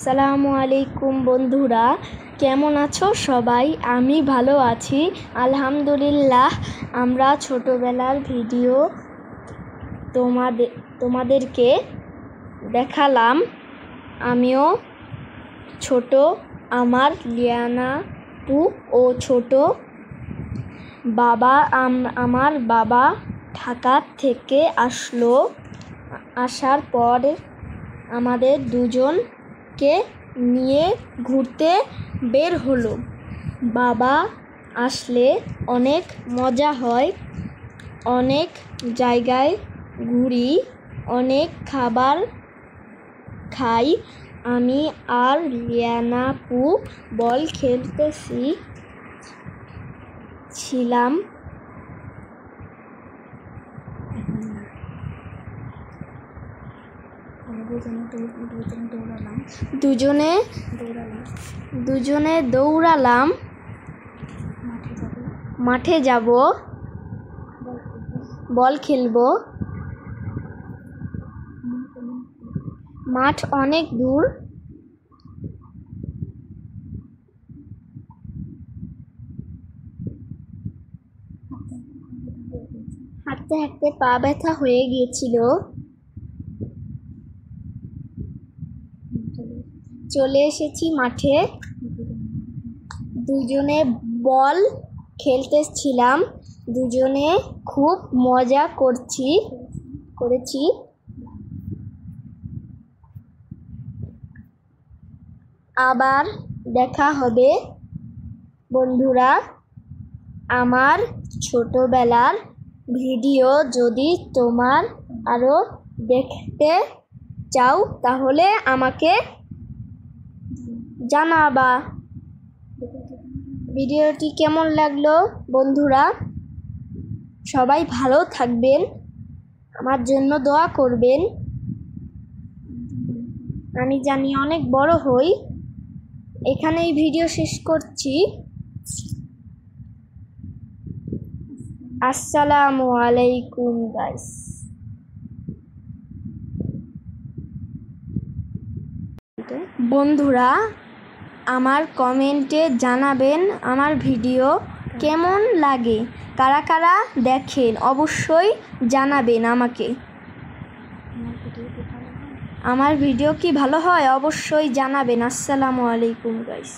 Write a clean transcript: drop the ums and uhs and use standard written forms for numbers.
আসসালামু আলাইকুম বন্ধুরা, কেমন আছো সবাই? আমি ভালো আছি আলহামদুলিল্লাহ। আমরা ছোটবেলার ভিডিও তোমাদেরকে দেখালাম। আমিও ছোট, আমার লিয়ানা আপু ও ছোট। আমার বাবা ঢাকা থেকে আসার পর আমাদের দুজনকে নিয়ে ঘুরতে বের হলো। বাবা আসলে অনেক মজা হয়, অনেক জায়গায় ঘুরি, অনেক খাবার খাই। আমি আর লিয়ানা আপু বল খেলতেছিলাম। দুজনে দৌড়ালাম। মাঠে যাব, বল খেলবো। মাঠ অনেক দূর। হাঁটতে হাঁটতে পা ব্যথা হয়ে গিয়েছিল। চলে এসেছি মাঠে। দুজনে বল খেলতেছিলাম, দুজনে খুব মজা করেছি। আবার দেখা হবে বন্ধুরা। আমার ছোটবেলার ভিডিও যদি তোমার আরো দেখতে চাও তাহলে আমাকে জানাবা। ভিডিওটি কেমন লাগলো বন্ধুরা? সবাই ভালো থাকবেন, আমার জন্য দোয়া করবেন। আমি জানি অনেক বড় হই। এখানেই ভিডিও শেষ করছি। আসসালামু আলাইকুম গাইস। বন্ধুরা, আমার কমেন্টে জানাবেন আমার ভিডিও কেমন লাগে, কারা কারা দেখেন অবশ্যই জানাবেন আমাকে। আমার ভিডিও কি ভালো হয় অবশ্যই জানাবেন। আসসালামু আলাইকুম গাইস।